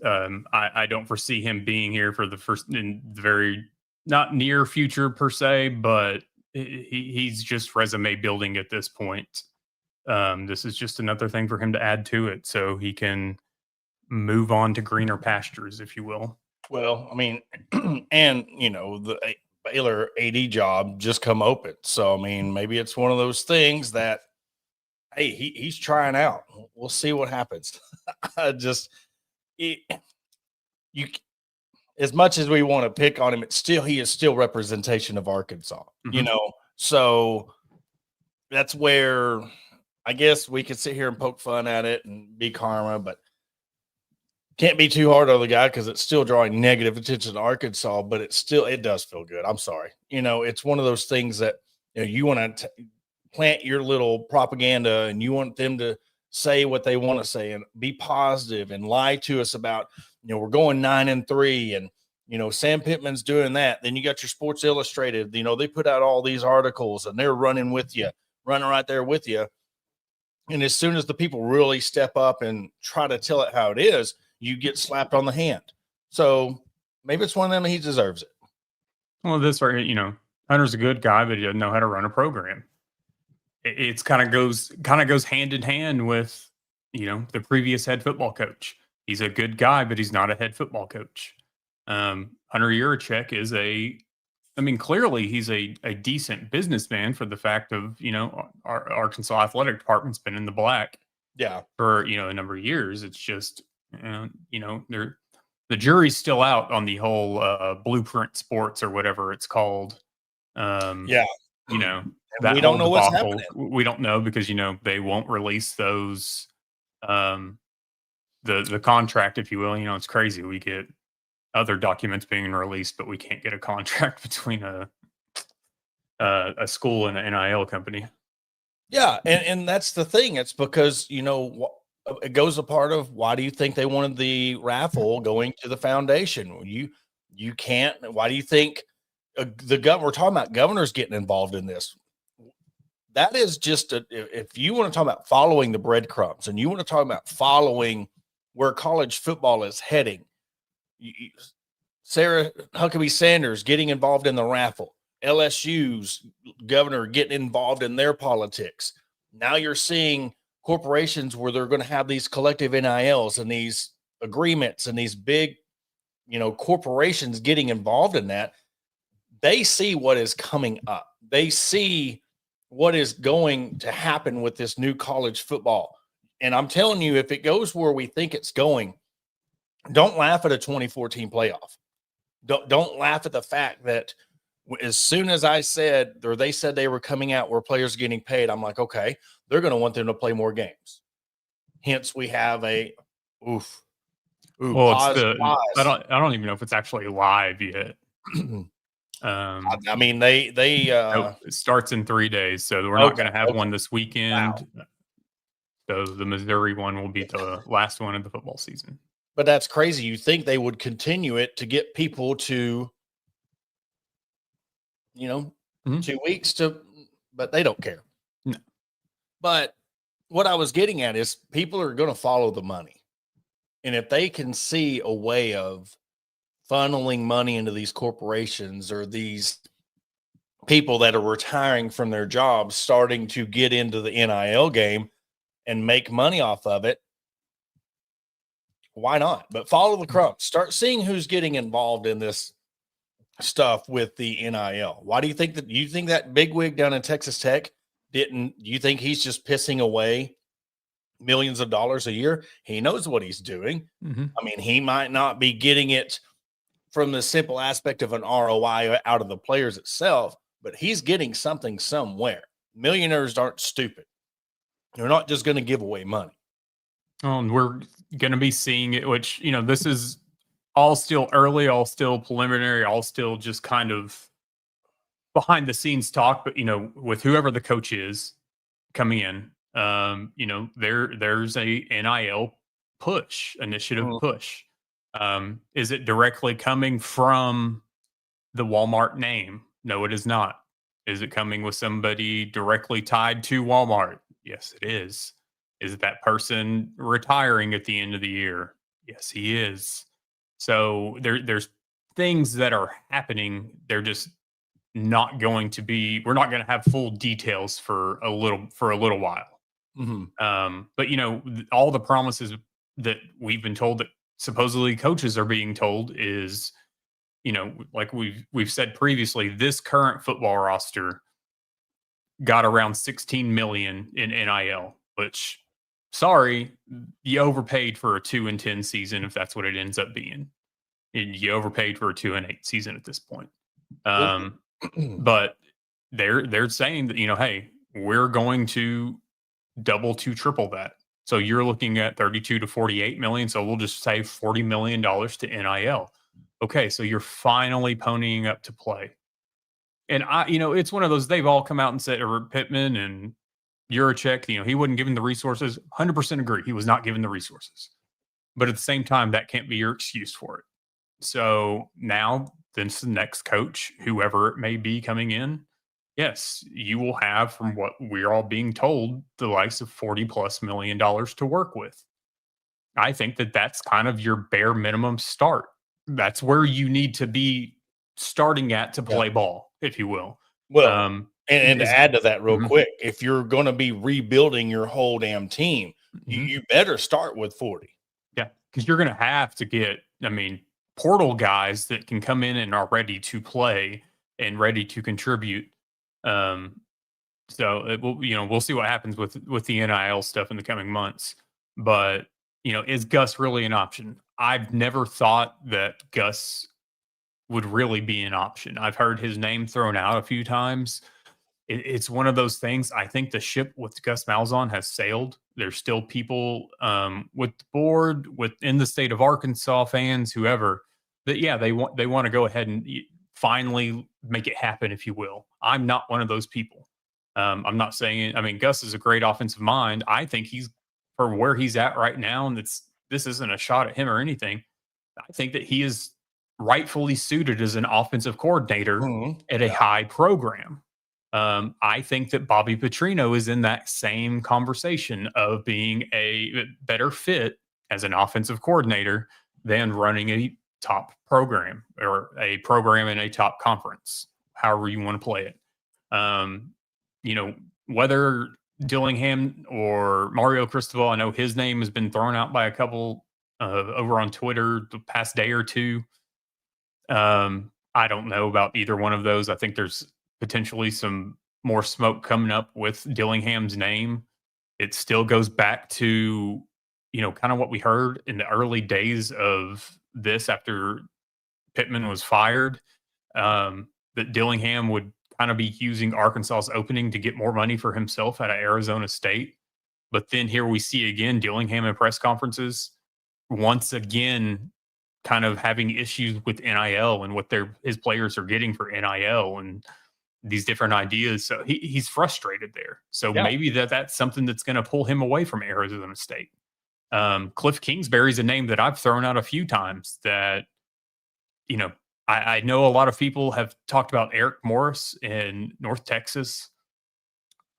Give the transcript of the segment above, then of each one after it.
I don't foresee him being here for in the very not near future per se, but he's just resume building at this point. This is just another thing for him to add to it so he can move on to greener pastures, if you will. Well, I mean, and the Baylor AD job just come open. So, I mean, maybe it's one of those things that, hey, he's trying out. We'll see what happens. You, as much as we want to pick on him, he is still representation of Arkansas, so that's where I guess we could sit here and poke fun at it and be karma, but can't be too hard on the guy because it's still drawing negative attention to Arkansas, but it does feel good. I'm sorry. It's one of those things that you want to plant your little propaganda and you want them to say what they want to say and be positive and lie to us about, we're going 9-3 and, Sam Pittman's doing that. Then you got your Sports Illustrated, they put out all these articles and they're running right there with you. And as soon as the people really step up and try to tell it how it is, you get slapped on the hand. So maybe it's one of them, he deserves it. Well, Hunter's a good guy, but he doesn't know how to run a program. It's kind of goes hand in hand with, the previous head football coach. He's a good guy, but he's not a head football coach. Hunter Yurachek is clearly he's a decent businessman for the fact of, our Arkansas athletic department's been in the black for, a number of years. It's just, the jury's still out on the whole Blueprint Sports or whatever it's called. We don't know what's happening. We don't know because, they won't release those, the contract, if you will. It's crazy. We get other documents being released, but we can't get a contract between a school and an NIL company. Yeah. And that's the thing. It's because, it goes a part of why do you think they wanted the raffle going to the foundation? You can't. Why do you think we're talking about governors getting involved in this? That is just if you want to talk about following the breadcrumbs and you want to talk about following where college football is heading, Sarah Huckabee Sanders getting involved in the raffle, LSU's governor getting involved in their politics. Now you're seeing corporations where they're going to have these collective NILs and these agreements and these big, corporations getting involved in that. They see what is coming up. They see what is going to happen with this new college football. And I'm telling you, if it goes where we think it's going, don't laugh at a 2014 playoff. Don't laugh at the fact that as soon as I said, or they said they were coming out where players are getting paid, I'm like, okay, they're going to want them to play more games. Hence, we have a pause. I don't even know if it's actually live yet. It starts in 3 days, so we're not going to have one this weekend. Wow. So the Missouri one will be the last one of the football season. But that's crazy. You think they would continue it to get people to, 2 weeks but they don't care. No. But what I was getting at is people are going to follow the money. And if they can see a way of funneling money into these corporations or these people that are retiring from their jobs, starting to get into the NIL game and make money off of it, why not? But follow the crumbs. Start seeing who's getting involved in this stuff with the NIL. Why do you think that bigwig down in Texas Tech you think he's just pissing away millions of dollars a year? He knows what he's doing. Mm-hmm. I mean, he might not be getting it from the simple aspect of an ROI out of the players itself, but he's getting something somewhere. Millionaires aren't stupid. They're not just going to give away money. Oh, and we're going to be seeing it, which, this is all still early, all still preliminary, all still just kind of behind the scenes talk. But, with whoever the coach is coming in, there's a NIL initiative push. Is it directly coming from the Walmart name? No, it is not. Is it coming with somebody directly tied to Walmart? Yes, it is. Is it that person retiring at the end of the year? Yes, he is. So there's things that are happening. They're just not going to be. We're not going to have full details for a little while. Mm-hmm. But all the promises that we've been told that supposedly coaches are being told is, like we've said previously, this current football roster got around 16 million in NIL, which, sorry, you overpaid for a 2-10 season if that's what it ends up being. And you overpaid for a 2-8 season at this point. But they're saying that, hey, we're going to double to triple that. So you're looking at 32 to 48 million. So we'll just say $40 million to NIL. Okay, so you're finally ponying up to play. And it's one of those, they've all come out and said, or Pittman and Juracek, he wasn't given the resources. 100% agree. He was not given the resources. But at the same time, that can't be your excuse for it. So now, this the next coach, whoever it may be coming in, yes, you will have, from what we're all being told, the likes of $40+ million to work with. I think that that's kind of your bare minimum start. That's where you need to be starting at to play ball, if you will. Well, and to add to that real quick, if you're going to be rebuilding your whole damn team, you better start with 40. Yeah, because you're going to have to get, portal guys that can come in and are ready to play and ready to contribute. So we'll see what happens with the NIL stuff in the coming months. But is Gus really an option? I've never thought that Gus would really be an option. I've heard his name thrown out a few times. It's one of those things. I think the ship with Gus Malzahn has sailed. There's still people with the board, within the state of Arkansas, fans, whoever, that they want to go ahead and finally make it happen, if you will. I'm not one of those people. I'm not saying. Gus is a great offensive mind. I think he's, for where he's at right now, and this isn't a shot at him or anything. I think that he is rightfully suited as an offensive coordinator at a high program. I think that Bobby Petrino is in that same conversation of being a better fit as an offensive coordinator than running a top program or a program in a top conference, however you want to play it. Whether Dillingham or Mario Cristobal, I know his name has been thrown out by a couple over on Twitter the past day or two. I don't know about either one of those. I think there's potentially some more smoke coming up with Dillingham's name. It still goes back to, kind of what we heard in the early days of this after Pittman was fired, that Dillingham would kind of be using Arkansas's opening to get more money for himself out of Arizona State. But then here we see again Dillingham in press conferences once again kind of having issues with NIL and what his players are getting for NIL and these different ideas. So he's frustrated there. So maybe that's something that's going to pull him away from Arizona State. Cliff Kingsbury's a name that I've thrown out a few times that, I know a lot of people have talked about Eric Morris in North Texas.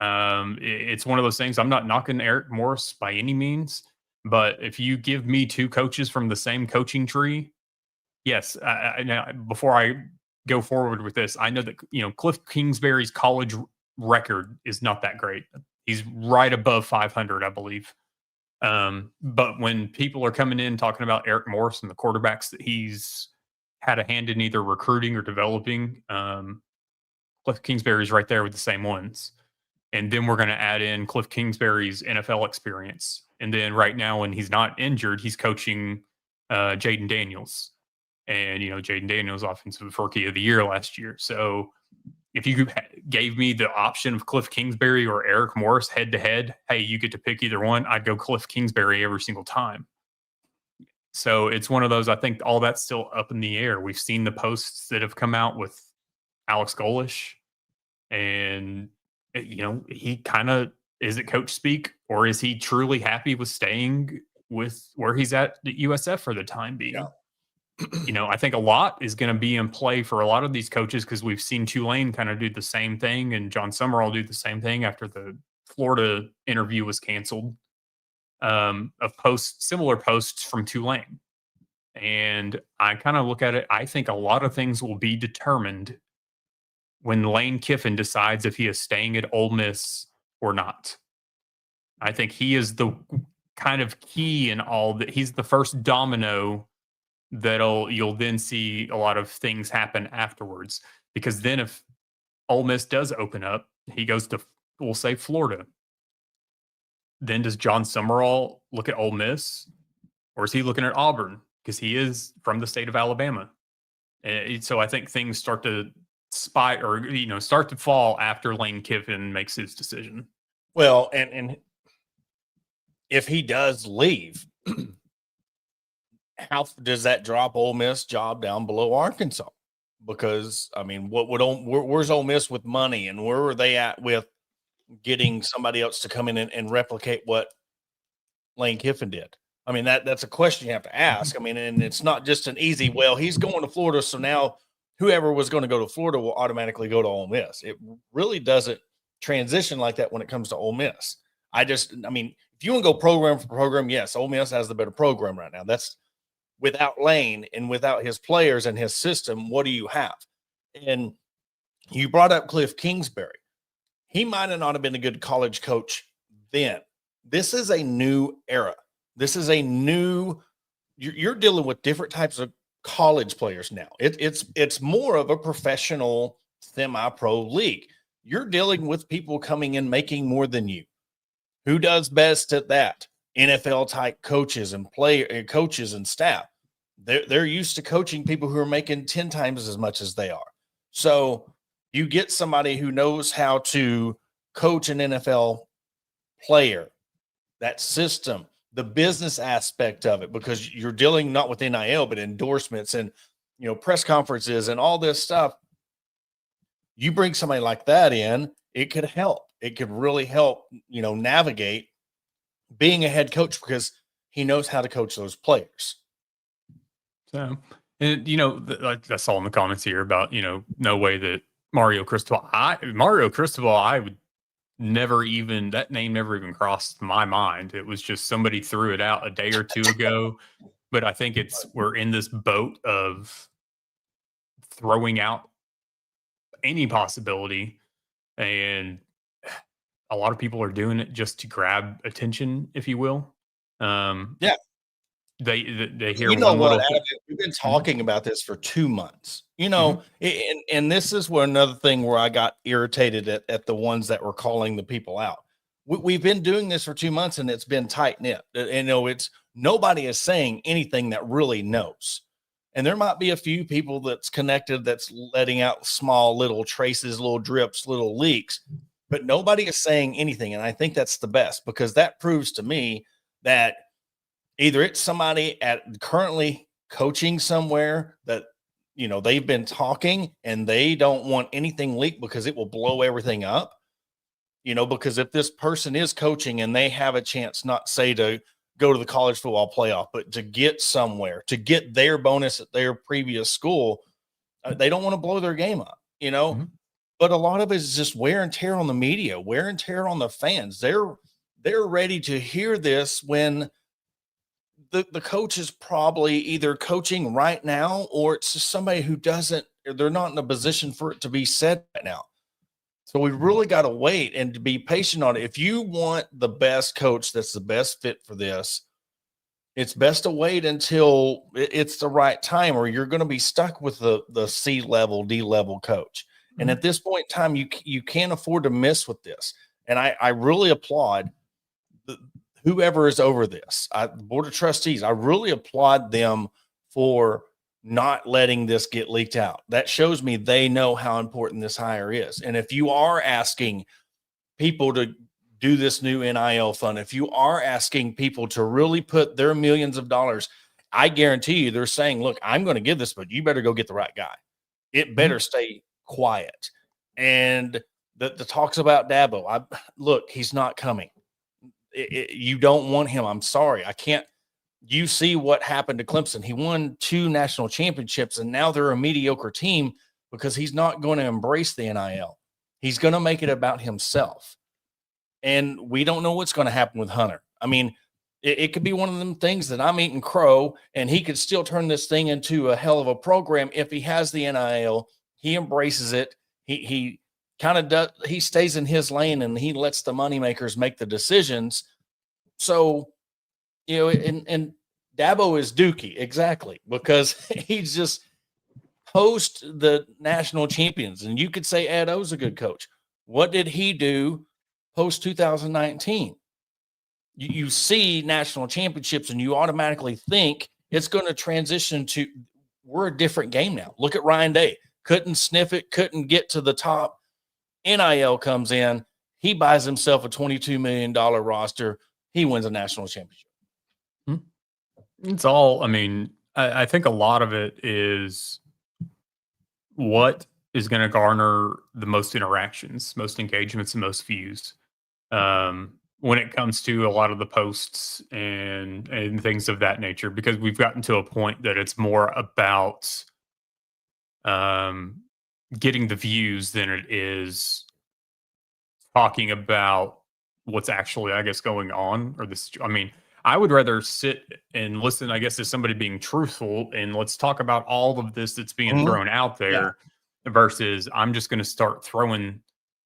It's one of those things. I'm not knocking Eric Morris by any means, but if you give me two coaches from the same coaching tree, yes. Now, before I go forward with this, I know that Cliff Kingsbury's college record is not that great. He's right above 500, I believe. But when people are coming in talking about Eric Morris and the quarterbacks that he's had a hand in either recruiting or developing, Cliff Kingsbury's right there with the same ones. And then we're going to add in Cliff Kingsbury's NFL experience. And then right now, when he's not injured, he's coaching Jaden Daniels. And, Jaden Daniels, Offensive Rookie of the Year last year. So if you gave me the option of Cliff Kingsbury or Eric Morris head to head, hey, you get to pick either one, I'd go Cliff Kingsbury every single time. So it's one of those, I think all that's still up in the air. We've seen the posts that have come out with Alex Golish, and, he kind of, is it coach speak, or is he truly happy with staying with where he's at USF for the time being? Yeah. I think a lot is going to be in play for a lot of these coaches because we've seen Tulane kind of do the same thing and John Summerall do the same thing after the Florida interview was canceled. of similar posts from Tulane. And I kind of look at it, I think a lot of things will be determined when Lane Kiffin decides if he is staying at Ole Miss or not. I think he is the kind of key in all that. He's the first domino you'll then see a lot of things happen afterwards. Because then if Ole Miss does open up, he goes to, we'll say, Florida. Then does John Summerall look at Ole Miss, or is he looking at Auburn? Because he is from the state of Alabama. And so I think things start to start to fall after Lane Kiffin makes his decision. Well, and if he does leave, how does that drop Ole Miss job down below Arkansas? Because I mean, where's Ole Miss with money, and where are they at with getting somebody else to come in and replicate what Lane Kiffin did? I mean, that's a question you have to ask. I mean, and it's not just an easy, well, he's going to Florida, so now whoever was going to go to Florida will automatically go to Ole Miss. It really doesn't transition like that when it comes to Ole Miss. I mean, if you want to go program for program, yes, Ole Miss has the better program right now. That's without Lane and without his players and his system. What do you have? And you brought up Cliff Kingsbury. He might have not have been a good college coach then. This is a new era. This is a new, you're dealing with different types of college players now. It's more of a professional semi-pro league. You're dealing with people coming in making more than you. Who does best at that? NFL type coaches and coaches and staff. They're used to coaching people who are making 10 times as much as they are. So you get somebody who knows how to coach an NFL player, that system, the business aspect of it, because you're dealing not with NIL, but endorsements and, press conferences and all this stuff. You bring somebody like that in, it could help. It could really help, navigate being a head coach, because he knows how to coach those players. So, and I saw in the comments here about, no way that Mario Cristobal, I would never even, that name never even crossed my mind. It was just somebody threw it out a day or two ago. But I think we're in this boat of throwing out any possibility, and a lot of people are doing it just to grab attention, if you will. Yeah. They hear we've been talking about this for 2 months, and this is where another thing where I got irritated at the ones that were calling the people out. We've been doing this for 2 months, and it's been tight knit. And it's nobody is saying anything that really knows. And there might be a few people that's connected that's letting out small little traces, little drips, little leaks, but nobody is saying anything. And I think that's the best, because that proves to me that either it's somebody currently coaching somewhere that, they've been talking and they don't want anything leaked because it will blow everything up, because if this person is coaching and they have a chance, not say to go to the college football playoff, but to get somewhere, to get their bonus at their previous school, they don't want to blow their game up, Mm-hmm. But a lot of it is just wear and tear on the media, wear and tear on the fans. They're ready to hear this when the coach is probably either coaching right now, or it's just somebody who they're not in a position for it to be said right now. So we really got to wait and to be patient on it. If you want the best coach that's the best fit for this, it's best to wait until it's the right time, or you're going to be stuck with the C level, D level coach. Mm-hmm. And at this point in time, you can't afford to miss with this. And I really applaud whoever is over this, the board of trustees. I really applaud them for not letting this get leaked out. That shows me they know how important this hire is. And if you are asking people to do this new NIL fund, if you are asking people to really put their millions of dollars, I guarantee you they're saying, look, I'm going to give this, but you better go get the right guy. It better stay quiet. And the talks about Dabo, look, he's not coming. You don't want him. I'm sorry. I can't. You see what happened to Clemson. He won 2 national championships, and now they're a mediocre team because he's not going to embrace the NIL. He's going to make it about himself. And we don't know what's going to happen with Hunter. I mean, It could be one of them things that I'm eating crow, and he could still turn this thing into a hell of a program if he has the NIL. He embraces it. He kind of does. He stays in his lane, and he lets the moneymakers make the decisions. So, and Dabo is Dookie, exactly, because he's just post the national champions. And you could say Ed O's a good coach. What did he do post 2019? You see national championships and you automatically think it's going to transition to we're a different game now. Look at Ryan Day. Couldn't sniff it, couldn't get to the top. NIL comes in. He buys himself a $22 million roster. He wins a national championship. It's all, I mean, I think a lot of it is what is going to garner the most interactions, most engagements, and most views. When it comes to a lot of the posts and things of that nature, because we've gotten to a point that it's more about getting the views than it is talking about what's actually, I guess, going on. Or this, I mean, I would rather sit and listen, I guess, to somebody being truthful and let's talk about all of this that's being thrown out there versus I'm just going to start throwing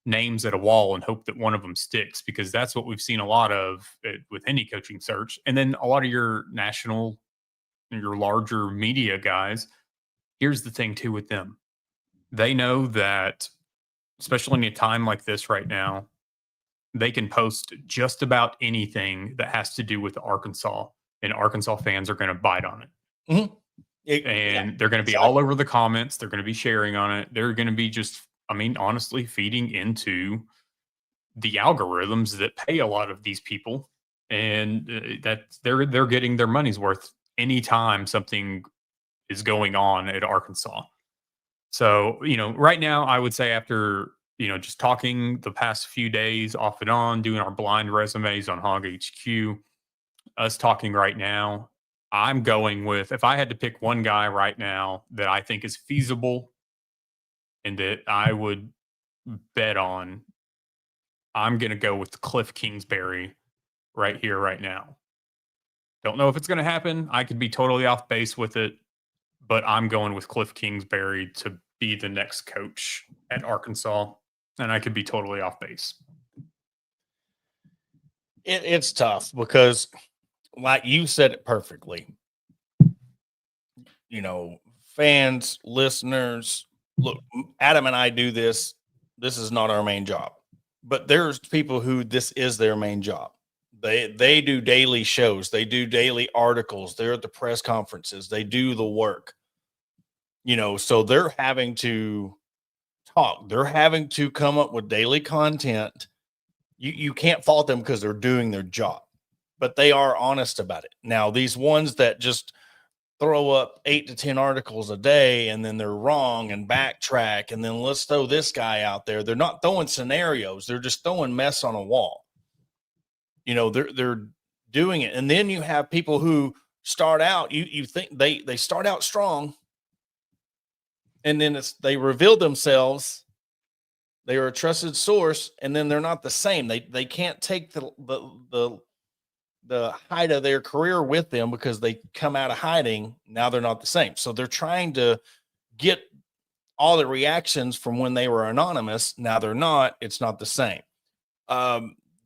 names at a wall and hope that one of them sticks, because that's what we've seen a lot of with any coaching search. And then a lot of your national, your larger media guys, here's the thing too with them. They know that, especially in a time like this right now, they can post just about anything that has to do with Arkansas, and Arkansas fans are going to bite on it. And they're going to be all over the comments. They're going to be sharing on it. They're going to be just, I mean, honestly, feeding into the algorithms that pay a lot of these people, and that they're getting their money's worth anytime something is going on at Arkansas. So, right now, I would say after, just talking the past few days off and on, doing our blind resumes on Hog HQ, us talking right now, I'm going with, if I had to pick one guy right now that I think is feasible and that I would bet on, I'm going to go with Cliff Kingsbury right here, right now. Don't know if it's going to happen. I could be totally off base with it, but I'm going with Cliff Kingsbury to be the next coach at Arkansas, and I could be totally off base. It's tough because, like you said it perfectly, fans, listeners, look, Adam and I do this. This is not our main job, but there's people who this is their main job. They do daily shows. They do daily articles. They're at the press conferences. They do the work, so they're having to talk. They're having to come up with daily content. You can't fault them because they're doing their job, but they are honest about it. Now, these ones that just throw up 8 to 10 articles a day and then they're wrong and backtrack and then let's throw this guy out there. They're not throwing scenarios. They're just throwing mess on a wall. They're doing it. And then you have people who start out, you think they start out strong and then they reveal themselves. They are a trusted source, and then they're not the same. They can't take the height of their career with them because they come out of hiding. Now they're not the same. So they're trying to get all the reactions from when they were anonymous. Now they're not. It's not the same.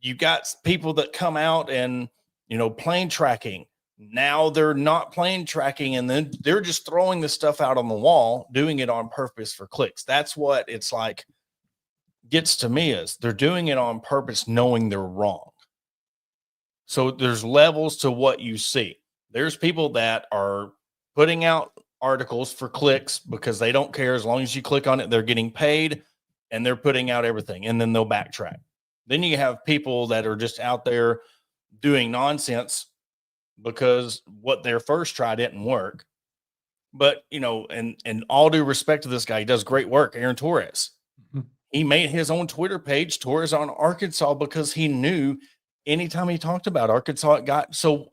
You got people that come out and, plane tracking. Now they're not plane tracking, and then they're just throwing the stuff out on the wall, doing it on purpose for clicks. That's what it's like. Gets to me is they're doing it on purpose, knowing they're wrong. So there's levels to what you see. There's people that are putting out articles for clicks because they don't care. As long as you click on it, they're getting paid and they're putting out everything, and then they'll backtrack. Then you have people that are just out there doing nonsense because what their first try didn't work. But, and all due respect to this guy, he does great work, Aaron Torres. He made his own Twitter page, Torres on Arkansas, because he knew anytime he talked about Arkansas, it got so,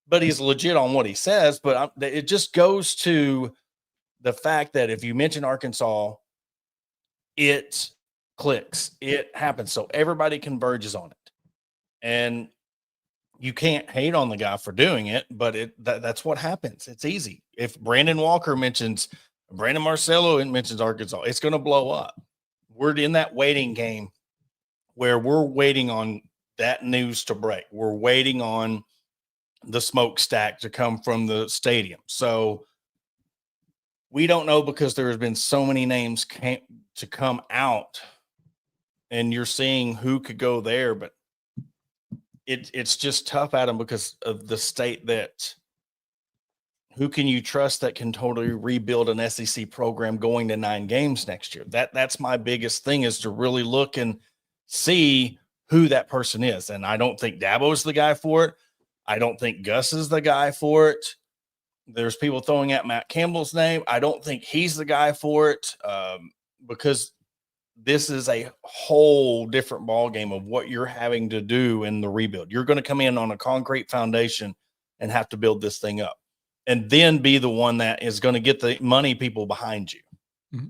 but he's legit on what he says. But it just goes to the fact that if you mention Arkansas, it clicks, it happens. So everybody converges on it. And you can't hate on the guy for doing it, but that's what happens. It's easy. If Brandon Marcello mentions Arkansas, it's going to blow up. We're in that waiting game where we're waiting on that news to break. We're waiting on the smokestack to come from the stadium. So we don't know, because there has been so many names to come out, and you're seeing who could go there, but it's just tough, Adam, because of the state that who can you trust that can totally rebuild an SEC program going to 9 games next year? That's my biggest thing, is to really look and see who that person is. And I don't think Dabo is the guy for it. I don't think Gus is the guy for it. There's people throwing out Matt Campbell's name. I don't think he's the guy for it, because this is a whole different ball game of what you're having to do in the rebuild. You're going to come in on a concrete foundation and have to build this thing up, and then be the one that is going to get the money people behind you. Mm-hmm.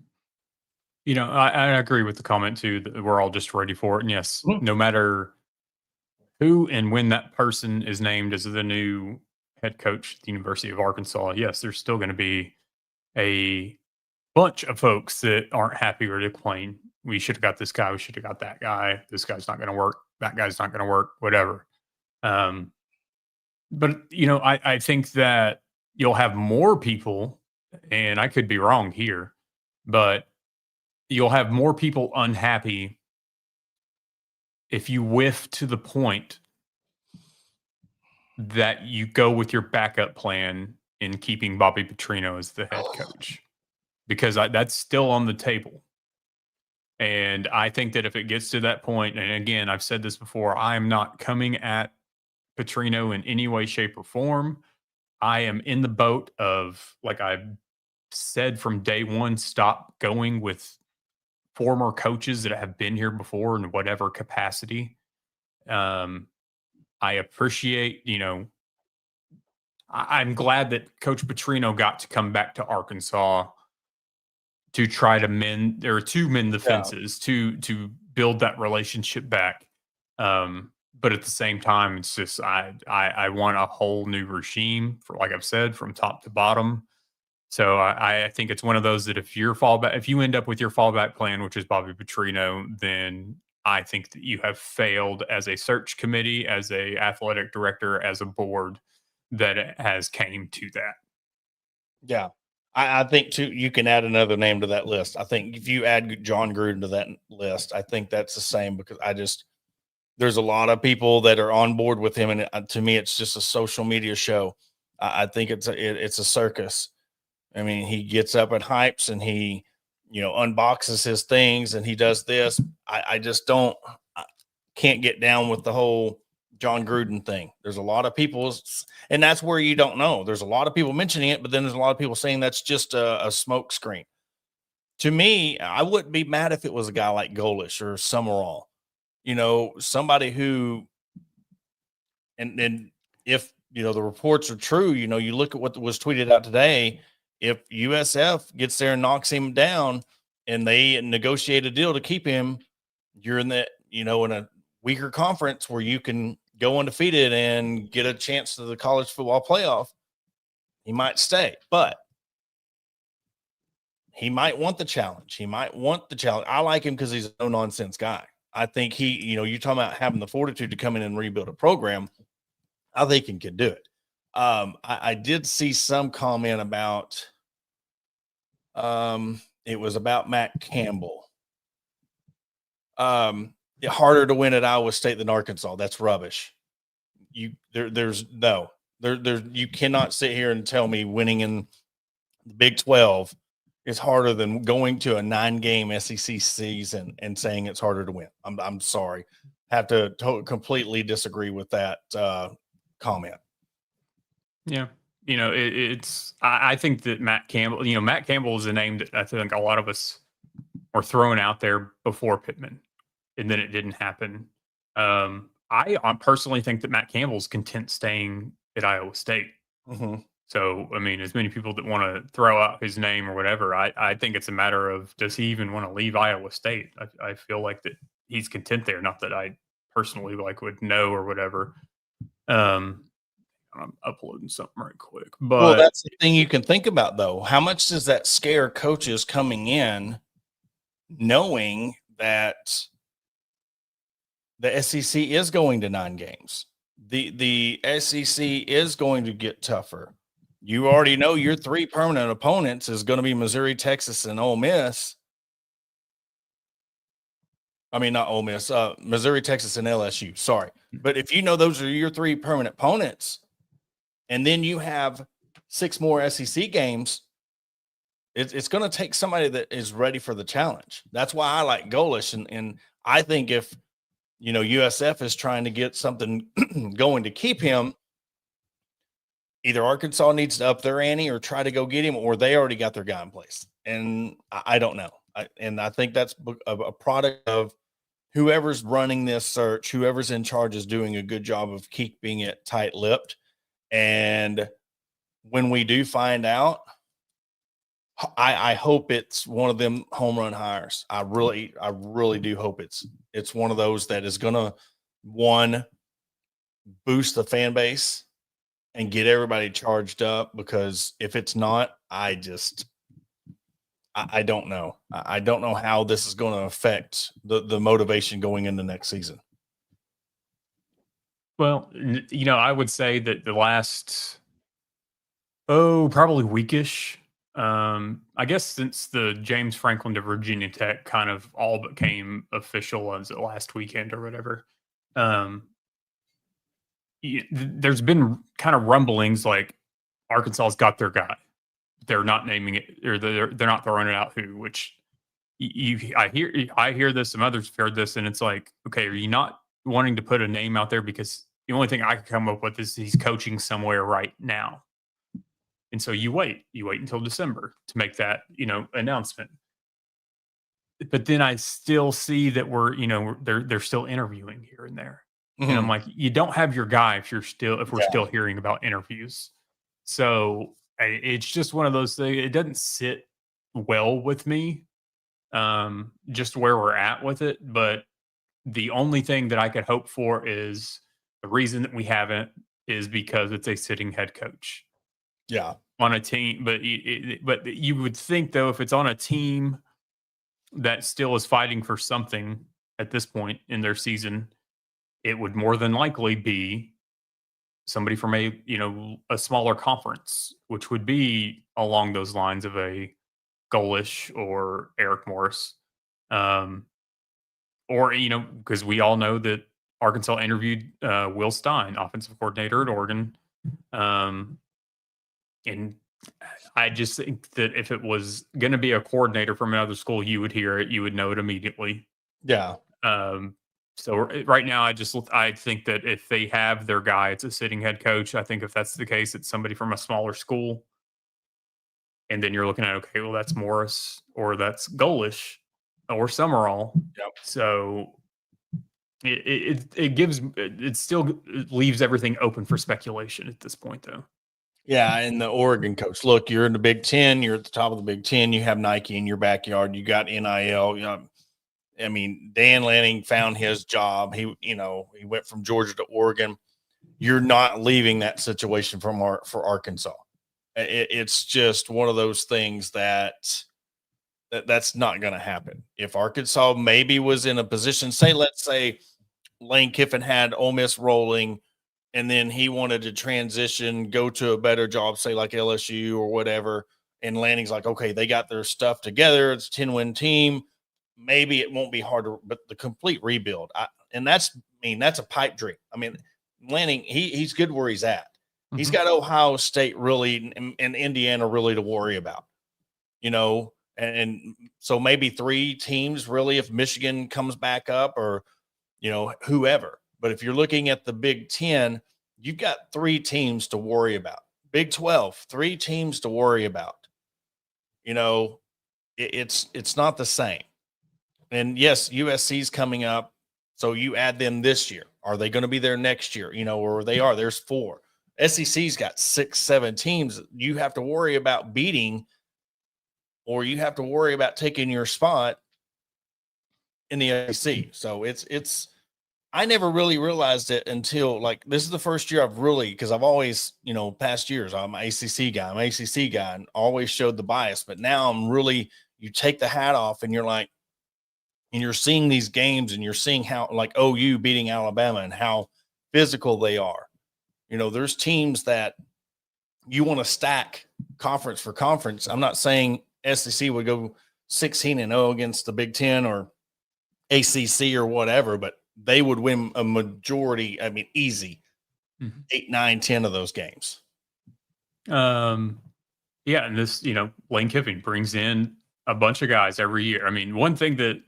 You know, I agree with the comment too, that we're all just ready for it. And yes, no matter who and when that person is named as the new head coach at the University of Arkansas, yes, there's still going to be a bunch of folks that aren't happy or they complain. We should have got this guy. We should have got that guy. This guy's not going to work. That guy's not going to work, whatever. But, you know, I think that you'll have more people, and I could be wrong here, but you'll have more people unhappy if you whiff to the point that you go with your backup plan in keeping Bobby Petrino as the head coach, because that's still on the table. And I think that if it gets to that point, and again, I've said this before, I am not coming at Petrino in any way, shape, or form. I am in the boat of, like I've said from day one, stop going with former coaches that have been here before in whatever capacity. I appreciate, you know, I'm glad that Coach Petrino got to come back to Arkansas to try to mend the fences, to build that relationship back. But at the same time, it's just I want a whole new regime, for, like I've said, from top to bottom. So I think it's one of those that if you end up with your fallback plan, which is Bobby Petrino, then I think that you have failed as a search committee, as a athletic director, as a board that it has came to that. Yeah. I think too, you can add another name to that list. I think if you add John Gruden to that list, I think that's the same, because there's a lot of people that are on board with him. And to me, it's just a social media show. I think it's a circus. I mean, he gets up and hypes, and he, you know, unboxes his things, and he does this. I can't get down with the whole John Gruden thing. There's a lot of people, and that's where you don't know. There's a lot of people mentioning it, but then there's a lot of people saying that's just a smoke screen. To me, I wouldn't be mad if it was a guy like Golish or Summerall, you know, somebody who, and if, you know, the reports are true, you know, you look at what was tweeted out today. If USF gets there and knocks him down and they negotiate a deal to keep him, you're in that, you know, in a weaker conference where you can go undefeated and get a chance to the college football playoff. He might stay, but he might want the challenge. I like him because he's a no nonsense guy. I think you know, you're talking about having the fortitude to come in and rebuild a program. I think he can do it. I did see some comment about, it was about Matt Campbell. Harder to win at Iowa State than Arkansas. That's rubbish. You cannot sit here and tell me winning in the Big 12 is harder than going to a 9-game SEC season and saying it's harder to win. I'm sorry. Have to completely disagree with that comment. Yeah. You know, I think that Matt Campbell is a name that I think a lot of us were throwing out there before Pittman, and then it didn't happen. I personally think that Matt Campbell's content staying at Iowa State. Mm-hmm. So, I mean, as many people that want to throw out his name or whatever, I think it's a matter of, does he even want to leave Iowa State? I feel like that he's content there. Not that I personally would know or whatever. I'm uploading something right quick, Well, but that's the thing you can think about, though. How much does that scare coaches coming in, knowing that the SEC is going to 9 games? The SEC is going to get tougher. You already know your 3 permanent opponents is going to be Missouri, Texas, and Ole Miss. I mean, not Ole Miss, Missouri, Texas, and LSU. Sorry. But if you know those are your 3 permanent opponents, and then you have 6 more SEC games, it's going to take somebody that is ready for the challenge. That's why I like Golish. And I think if, USF is trying to get something going to keep him, either Arkansas needs to up their ante or try to go get him, or they already got their guy in place. And I don't know. I think that's a product of whoever's running this search, whoever's in charge is doing a good job of keeping it tight-lipped. And when we do find out, I hope it's one of them home run hires. I really do hope it's one of those that is going to, one, boost the fan base and get everybody charged up, because if it's not, I don't know. I don't know how this is going to affect the motivation going into next season. well, I would say that the last, probably weekish. I guess since the James Franklin to Virginia Tech kind of all but came official as last weekend or whatever. There's been kind of rumblings like Arkansas's got their guy. They're not naming it, or they're not throwing it out who. Which I hear this. Some others have heard this, and it's like, okay, are you not wanting to put a name out there because the only thing I can come up with is he's coaching somewhere right now. And so you wait until December to make that, announcement. But then I still see that they're still interviewing here and there. And I'm like, you don't have your guy if we're still hearing about interviews. So it's just one of those things. It doesn't sit well with me, just where we're at with it. But the only thing that I could hope for is the reason that we haven't is because it's a sitting head coach. Yeah. On a team, but you would think, though, if it's on a team that still is fighting for something at this point in their season, it would more than likely be somebody from a smaller conference, which would be along those lines of a Golish or Eric Morris, or because we all know that Arkansas interviewed Will Stein, offensive coordinator at Oregon. And I just think that if it was going to be a coordinator from another school, you would hear it, you would know it immediately. Yeah. So right now, I think that if they have their guy, it's a sitting head coach. I think if that's the case, it's somebody from a smaller school. And then you're looking at, okay, well, that's Morris or that's Golish or Summerall. Yep. So it still leaves everything open for speculation at this point, though. Yeah, and the Oregon coach. Look, you're in the Big Ten. You're at the top of the Big Ten. You have Nike in your backyard. You got NIL. I mean, Dan Lanning found his job. He went from Georgia to Oregon. You're not leaving that situation for Arkansas. It's just one of those things that's not going to happen. If Arkansas maybe was in a position, let's say Lane Kiffin had Ole Miss rolling, and then he wanted to transition, go to a better job, say like LSU or whatever. And Lanning's like, okay, they got their stuff together. It's a 10-win team. Maybe it won't be harder, but the complete rebuild. That's a pipe dream. I mean, Lanning, he's good where he's at. Mm-hmm. He's got Ohio State really and Indiana really to worry about, and so maybe 3 teams really, if Michigan comes back up or, whoever. But if you're looking at the Big Ten, you've got 3 teams to worry about. Big 12, 3 teams to worry about. It's not the same. And yes, USC's coming up. So you add them this year. Are they going to be there next year? Or they are. There's 4. SEC's got 6, 7 teams you have to worry about beating, or you have to worry about taking your spot in the SEC. So it's I never really realized it until like this is the first year I've really, because I've always, past years I'm an ACC guy, and always showed the bias. But now I'm really, you take the hat off and you're like, and you're seeing these games and you're seeing how like OU beating Alabama and how physical they are. There's teams that you want to stack conference for conference. I'm not saying SEC would go 16-0 against the Big Ten or ACC or whatever, but they would win a majority. I mean, easy 8, 9, 10 of those games. Yeah. And this, Lane Kiffin brings in a bunch of guys every year. I mean, one thing that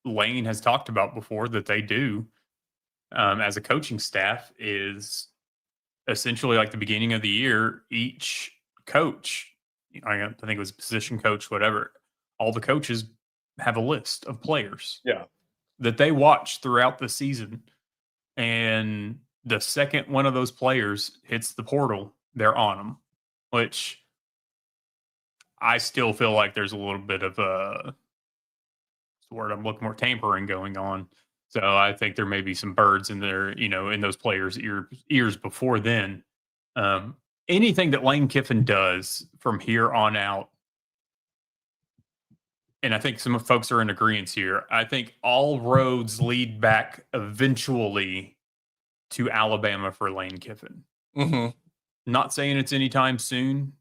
Lane has talked about before that they do as a coaching staff is essentially like the beginning of the year, each coach, I think it was position coach, whatever, all the coaches have a list of players that they watch throughout the season. And the second one of those players hits the portal, they're on them, which I still feel like there's a little bit of word I'm looking more tampering going on. So I think there may be some birds in there, in those players' ears before then. Anything that Lane Kiffin does from here on out, and I think some folks are in agreement here, I think all roads lead back eventually to Alabama for Lane Kiffin. Mm-hmm. Not saying it's anytime soon,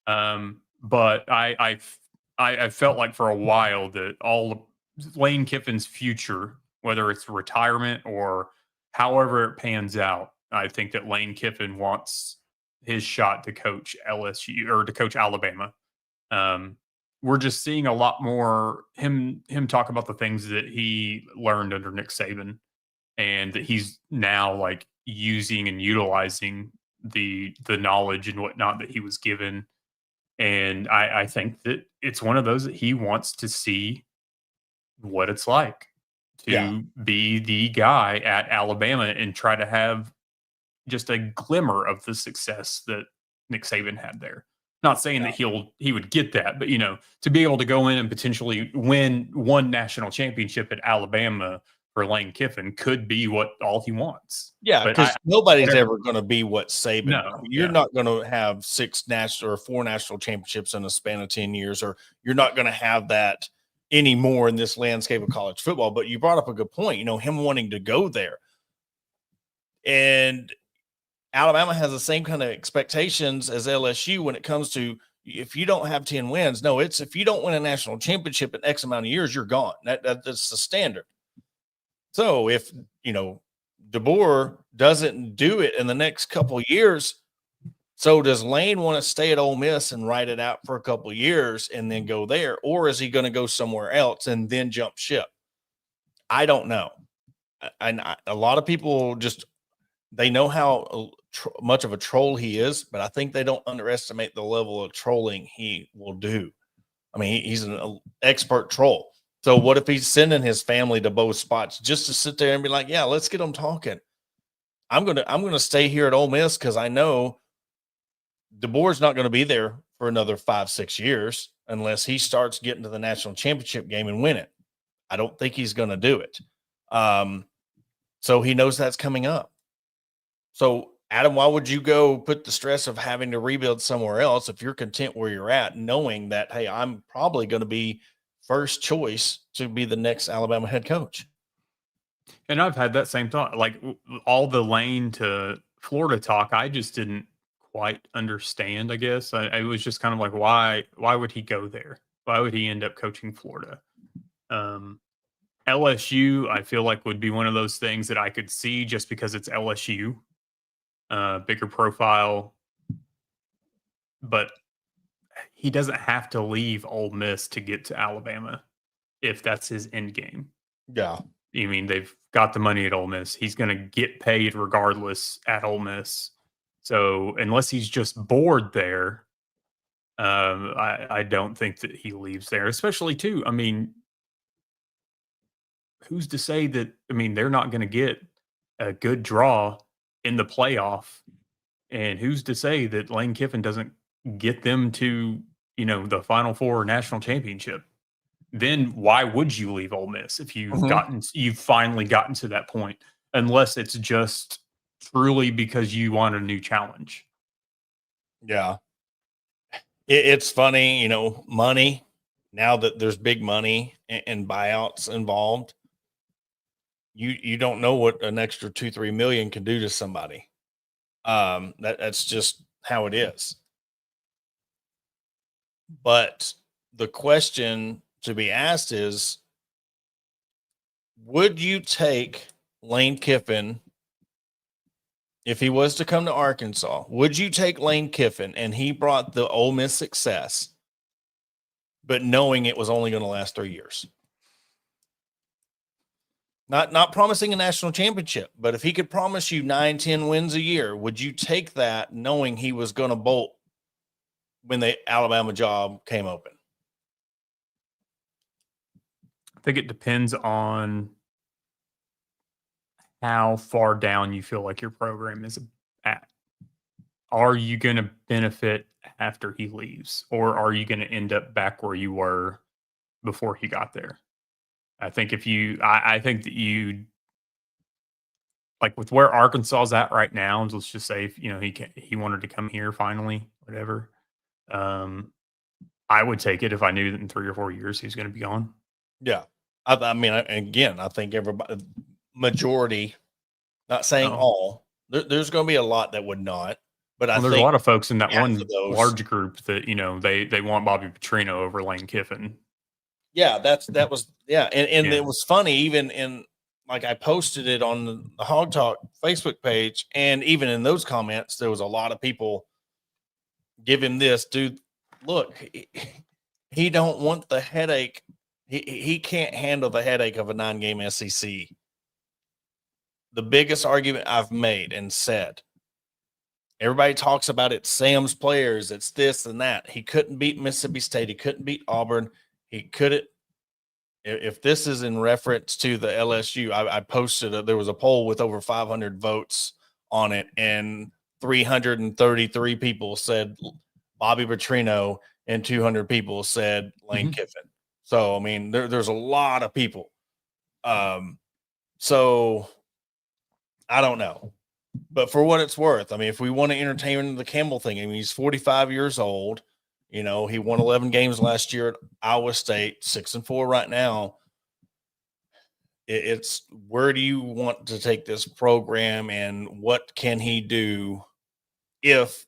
but I felt like for a while that all Lane Kiffin's future, whether it's retirement or however it pans out, I think that Lane Kiffin wants his shot to coach LSU or to coach Alabama. We're just seeing a lot more him talk about the things that he learned under Nick Saban and that he's now like using and utilizing the knowledge and whatnot that he was given. And I think that it's one of those that he wants to see what it's like to be the guy at Alabama and try to have just a glimmer of the success that Nick Saban had there. Not saying that he would get that, but to be able to go in and potentially win one national championship at Alabama for Lane Kiffin could be what all he wants. Yeah, because nobody's ever going to be what Saban. No, you're not going to have 6 national or 4 national championships in a span of 10 years, or you're not going to have that anymore in this landscape of college football. But you brought up a good point, him wanting to go there. And Alabama has the same kind of expectations as LSU when it comes to if you don't have 10 wins. No, it's if you don't win a national championship in X amount of years, you're gone. That's the standard. So if, DeBoer doesn't do it in the next couple of years, so does Lane want to stay at Ole Miss and ride it out for a couple of years and then go there? Or is he going to go somewhere else and then jump ship? I don't know. And a lot of people they know how much of a troll he is, but I think they don't underestimate the level of trolling he will do. I mean, he's an expert troll. So what if he's sending his family to both spots just to sit there and be like, yeah, let's get them talking. I'm gonna stay here at Ole Miss because I know DeBoer's not going to be there for another 5-6 years unless he starts getting to the national championship game and win it. I don't think he's going to do it. So he knows that's coming up. So Adam, why would you go put the stress of having to rebuild somewhere else if you're content where you're at, knowing that, hey, I'm probably going to be first choice to be the next Alabama head coach? And I've had that same thought, like all the Lane to Florida talk. I just didn't quite understand, I guess. I was just kind of like, why would he go there? Why would he end up coaching Florida? LSU, I feel like would be one of those things that I could see just because it's LSU, bigger profile, but he doesn't have to leave Ole Miss to get to Alabama if that's his end game. Yeah. I mean, they've got the money at Ole Miss. He's going to get paid regardless at Ole Miss. So unless he's just bored there, I don't think that he leaves there, especially too. I mean, who's to say that, they're not going to get a good draw in the playoff. And who's to say that Lane Kiffin doesn't get them to, the Final Four national championship? Then why would you leave Ole Miss if you've finally gotten to that point? unless it's just truly because you want a new challenge. Yeah. It's funny, money, now that there's big money and buyouts involved, you don't know what an extra 2-3 million can do to somebody. That's just how it is. But the question to be asked is, would you take Lane Kiffin if he was to come to Arkansas? Would you take Lane Kiffin and he brought the Ole Miss success, but knowing it was only going to last 3 years? Not promising a national championship, but if he could promise you 9-10 wins a year, would you take that knowing he was going to bolt when the Alabama job came open? I think it depends on how far down you feel like your program is at. Are you going to benefit after he leaves, or are you going to end up back where you were before he got there? I think I think that you, like with where Arkansas is at right now, let's just say if, he wanted to come here finally, whatever. I would take it if I knew that in 3 or 4 years he was going to be gone. Yeah. I mean, again, I think everybody, majority, not saying all, there's going to be a lot that would not, but I there's think a lot of folks in that one those, large group that, they want Bobby Petrino over Lane Kiffin. Yeah, that was, yeah. And it was funny, even in, like, I posted it on the Hog Talk Facebook page, and even in those comments, there was a lot of people giving this dude, look, he don't want the headache. He can't handle the headache of a 9-game SEC. The biggest argument I've made and said, everybody talks about it, Sam's players, it's this and that. He couldn't beat Mississippi State. He couldn't beat Auburn. He couldn't. If this is in reference to the LSU, I posted there was a poll with over 500 votes on it, and 333 people said Bobby Petrino, and 200 people said Lane Kiffin. So, I mean, there's a lot of people. So I don't know, but for what it's worth, I mean, if we want to entertain the Campbell thing, I mean, he's 45 years old. He won 11 games last year at Iowa State, 6-4 right now. It's where do you want to take this program, and what can he do if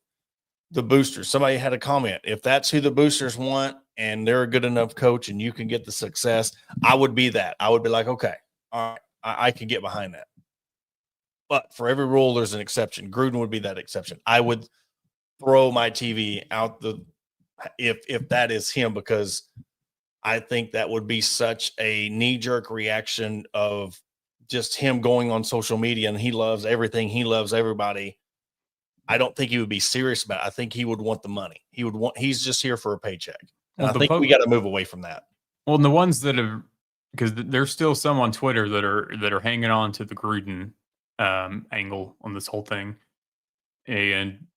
the boosters, somebody had a comment, if that's who the boosters want and they're a good enough coach and you can get the success, I would be that. I would be like, okay, all right, I can get behind that. But for every rule, there's an exception. Gruden would be that exception. I would throw my TV out if that is him, because I think that would be such a knee-jerk reaction of just him going on social media, and he loves everything. He loves everybody. I don't think he would be serious about it. I think he would want the money. He's just here for a paycheck. And I think we got to move away from that. Well, and the ones that have, because there's still some on Twitter that are hanging on to the Gruden angle on this whole thing. And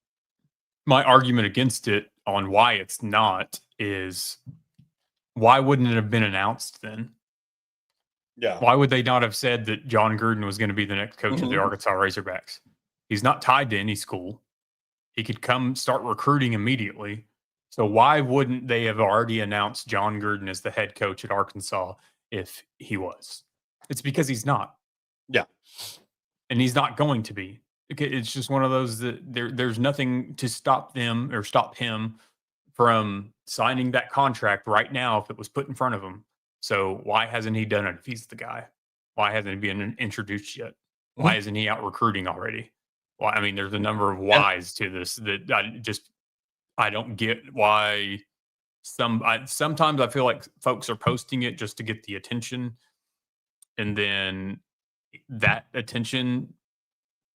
my argument against it on why it's not is, why wouldn't it have been announced then? Yeah. Why would they not have said that John Gruden was going to be the next coach of the Arkansas Razorbacks? He's not tied to any school. He could come start recruiting immediately. So why wouldn't they have already announced John Gruden as the head coach at Arkansas if he was? It's because he's not. Yeah. And he's not going to be. It's just one of those that there's nothing to stop them or stop him from signing that contract right now if it was put in front of him. So why hasn't he done it if he's the guy? Why hasn't he been introduced yet? Why isn't he out recruiting already? Well, I mean, there's a number of whys to this that I don't get why sometimes I feel like folks are posting it just to get the attention, and then that attention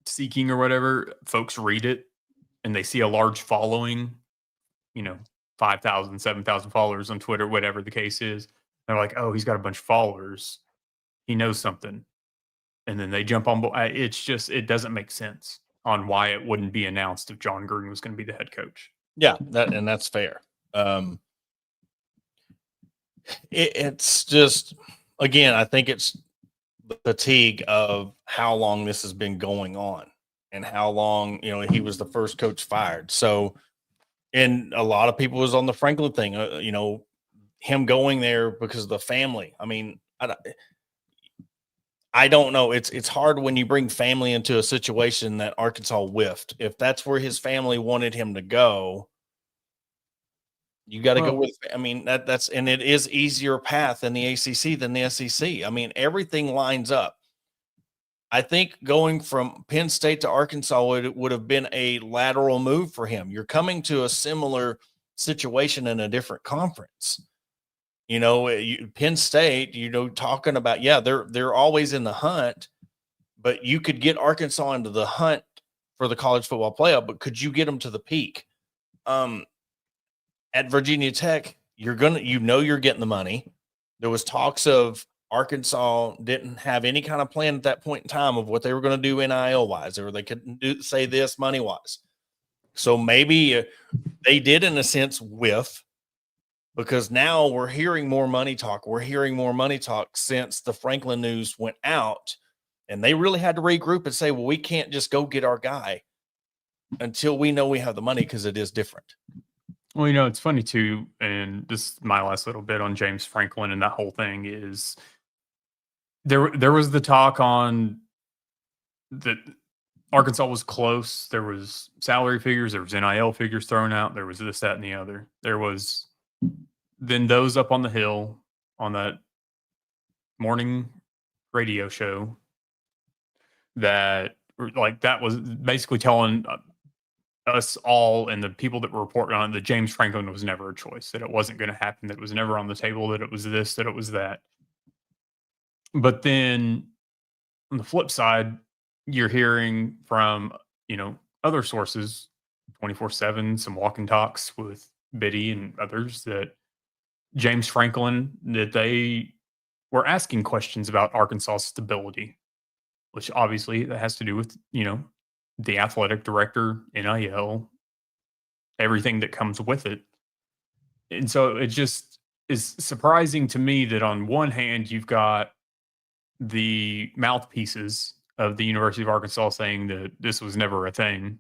seeking or whatever, folks read it and they see a large following, 5,000, 7,000 followers on Twitter, whatever the case is. They're like, oh, he's got a bunch of followers. He knows something. And then they jump on board. It doesn't make sense on why it wouldn't be announced if John Gruden was going to be the head coach. Yeah, that's fair. It's just, again, I think it's the fatigue of how long this has been going on and how long, he was the first coach fired. So, and a lot of people was on the Franklin thing, him going there because of the family. I mean, I don't know. It's hard when you bring family into a situation that Arkansas whiffed. If that's where his family wanted him to go, you got to go with. I mean, that's and it is easier path in the ACC than the SEC. I mean, everything lines up. I think going from Penn State to Arkansas would have been a lateral move for him. You're coming to a similar situation in a different conference. Penn State, talking about, they're always in the hunt, but you could get Arkansas into the hunt for the college football playoff, but could you get them to the peak? At Virginia Tech, you're getting the money. There was talks of Arkansas didn't have any kind of plan at that point in time of what they were going to do NIL wise, or they couldn't say this money wise. So maybe they did, in a sense, whiff. Because now we're hearing more money talk. We're hearing more money talk since the Franklin news went out, and they really had to regroup and say, well, we can't just go get our guy until we know we have the money, because it is different. Well, it's funny too, and this is my last little bit on James Franklin and that whole thing is there was the talk on that Arkansas was close. There was salary figures, there was NIL figures thrown out, there was this, that, and the other. There was then those up on the hill on that morning radio show that was basically telling us all and the people that were reporting on it that James Franklin was never a choice, that it wasn't going to happen, that it was never on the table, that it was this, that it was that. But then on the flip side, you're hearing from, other sources 24/7, some walk and talks with Biddy and others, that James Franklin, that they were asking questions about Arkansas's stability, which obviously that has to do with, the athletic director, NIL, everything that comes with it. And so it just is surprising to me that on one hand, you've got the mouthpieces of the University of Arkansas saying that this was never a thing.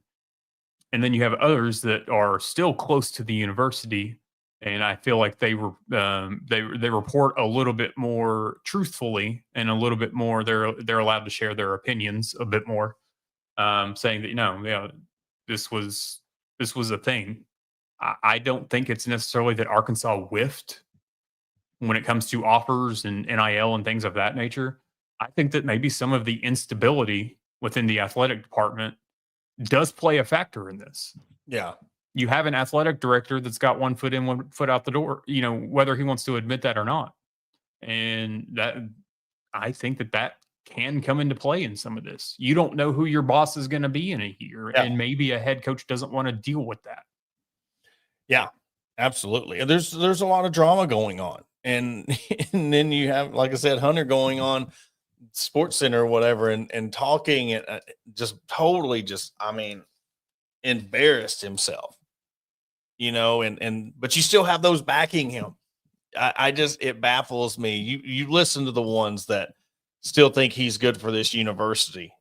And then you have others that are still close to the university, and I feel like they report a little bit more truthfully and a little bit more. They're allowed to share their opinions a bit more, saying that this was a thing. I don't think it's necessarily that Arkansas whiffed when it comes to offers and NIL and things of that nature. I think that maybe some of the instability within the athletic department does play a factor in this. Yeah. You have an athletic director that's got one foot in, one foot out the door, whether he wants to admit that or not. And that, I think that can come into play in some of this. You don't know who your boss is going to be in a year, and maybe a head coach doesn't want to deal with that. Yeah, absolutely. And there's a lot of drama going on. And then you have, like I said, Hunter going on Sports Center or whatever and talking and just totally embarrassed himself, but you still have those backing him. It baffles me. You listen to the ones that still think he's good for this university,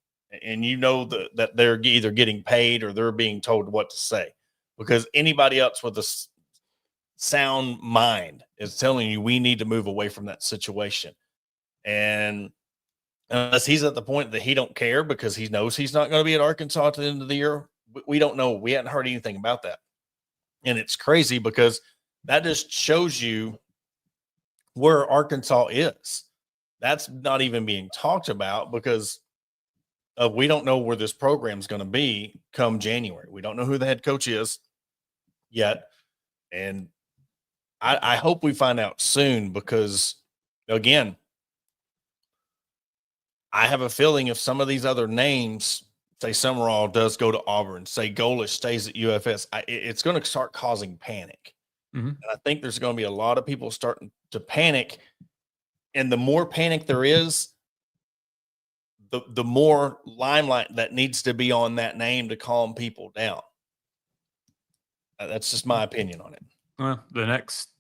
and that they're either getting paid or they're being told what to say, because anybody else with a sound mind is telling you we need to move away from that situation. And unless he's at the point that he don't care because he knows he's not going to be at Arkansas at the end of the year, we don't know. We hadn't heard anything about that. And it's crazy because that just shows you where Arkansas is. That's not even being talked about because we don't know where this program is going to be come January. We don't know who the head coach is yet. And I hope we find out soon because, again, I have a feeling if some of these other names, say Summerall does go to Auburn, say Golish stays at UFS, it's going to start causing panic. Mm-hmm. And I think there's going to be a lot of people starting to panic. And the more panic there is, the more limelight that needs to be on that name to calm people down. That's just my opinion on it. Well, the next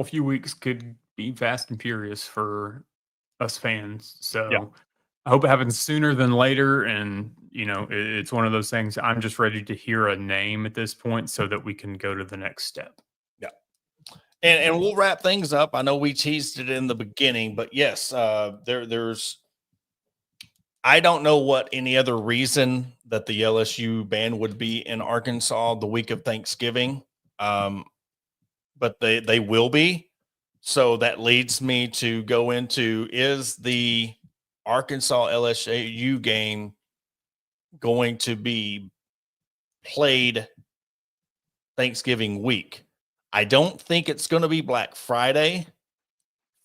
few weeks could be fast and furious for us fans. Yeah. So I hope it happens sooner than later. And, it's one of those things. I'm just ready to hear a name at this point so that we can go to the next step. Yeah. And we'll wrap things up. I know we teased it in the beginning, but yes, there's I don't know what any other reason that the LSU band would be in Arkansas the week of Thanksgiving. But they will be. So that leads me to go into, is the Arkansas LSU game going to be played Thanksgiving week? I don't think it's going to be Black Friday.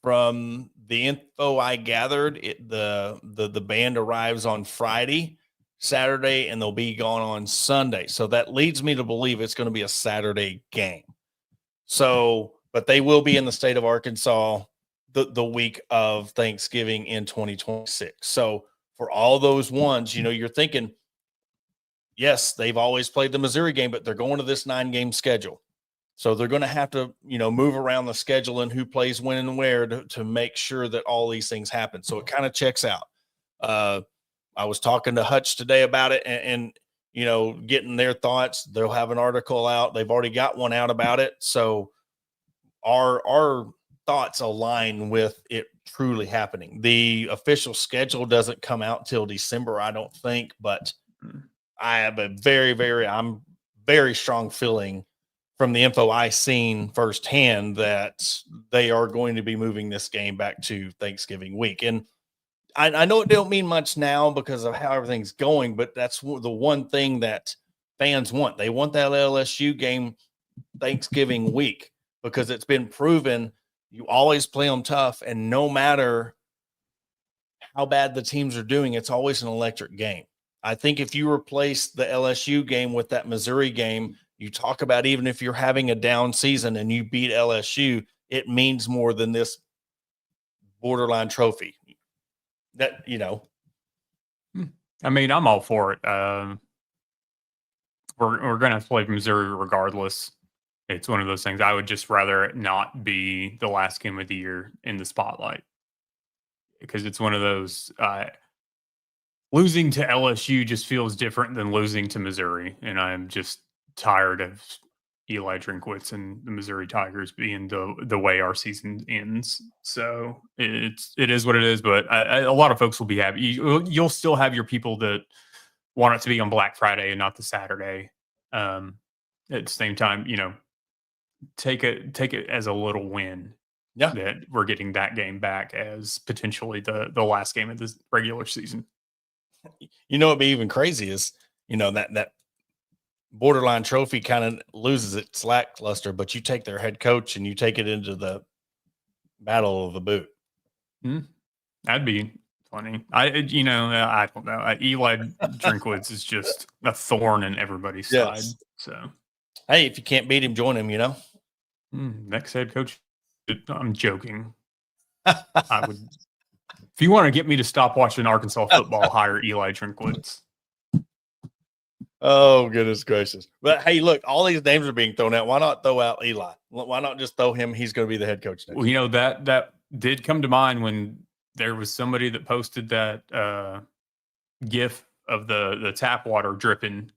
From the info I gathered, the band arrives on Friday, Saturday, and they'll be gone on Sunday. So that leads me to believe it's going to be a Saturday game. So, but they will be in the state of Arkansas the week of Thanksgiving in 2026. So for all those ones, you're thinking, yes, they've always played the Missouri game, but they're going to this 9-game schedule. So they're going to have to, move around the schedule and who plays when and where to make sure that all these things happen. So it kind of checks out. I was talking to Hutch today about it and getting their thoughts. They'll have an article out. They've already got one out about it. So our thoughts align with it truly happening. The official schedule doesn't come out till December, I don't think, but I have a I'm very strong feeling from the info I seen firsthand that they are going to be moving this game back to Thanksgiving week. And I know it don't mean much now because of how everything's going, but that's the one thing that fans want. They want that LSU game Thanksgiving week because it's been proven you always play them tough, and no matter how bad the teams are doing, it's always an electric game. I think if you replace the LSU game with that Missouri game, you talk about even if you're having a down season and you beat LSU, it means more than this borderline trophy. That, I mean, I'm all for it. We're going to play Missouri regardless. It's one of those things. I would just rather it not be the last game of the year in the spotlight because it's one of those. Losing to LSU just feels different than losing to Missouri, and I'm just tired of Eli Drinkwitz and the Missouri Tigers being the way our season ends. So it is what it is. But a lot of folks will be happy. You'll still have your people that want it to be on Black Friday and not the Saturday. At the same time, take it as a little win. Yeah, that we're getting that game back as potentially the last game of this regular season. What'd be even crazy is, that borderline trophy kind of loses its lackluster, but you take their head coach and you take it into the battle of the boot. That'd be funny. I don't know. Eli Drinkwitz is just a thorn in everybody's side. So, hey, if you can't beat him, join him. Next head coach. I'm joking. I would. If you want to get me to stop watching Arkansas football, hire Eli Drinkwitz. Oh, goodness gracious. But hey, look, all these names are being thrown out. Why not throw out Eli? Why not just throw him? He's going to be the head coach next Well, that did come to mind when there was somebody that posted that GIF of the tap water dripping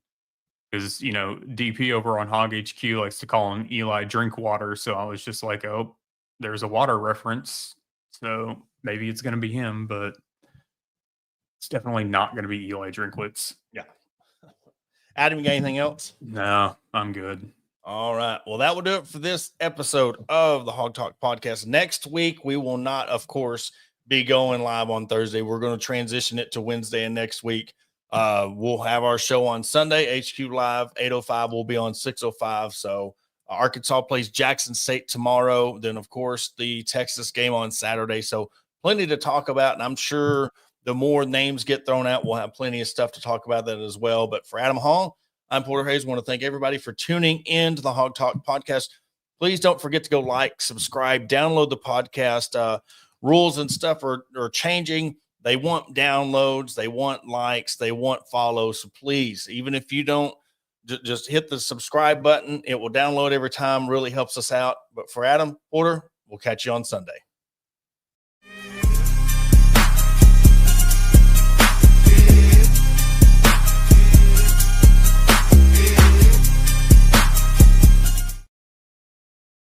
because, DP over on Hog HQ likes to call him Eli Drinkwater. So I was just like, oh, there's a water reference. So maybe it's going to be him, but it's definitely not going to be Eli Drinkwitz. Yeah. Adam, you got anything else? No, I'm good. All right. Well, that will do it for this episode of the Hog Talk podcast. Next week, we will not, of course, be going live on Thursday. We're going to transition it to Wednesday and next week. We'll have our show on Sunday, HQ Live, 8:05. We'll be on 6:05. So Arkansas plays Jackson State tomorrow. Then, of course, the Texas game on Saturday. So plenty to talk about. And I'm sure the more names get thrown out, we'll have plenty of stuff to talk about that as well. But for Adam Hall, I'm Porter Hayes. I want to thank everybody for tuning in to the Hog Talk podcast. Please don't forget to go like, subscribe, download the podcast. Rules and stuff are changing. They want downloads. They want likes. They want follows. So please, even if you don't, just hit the subscribe button. It will download every time. Really helps us out. But for Adam, Porter, we'll catch you on Sunday.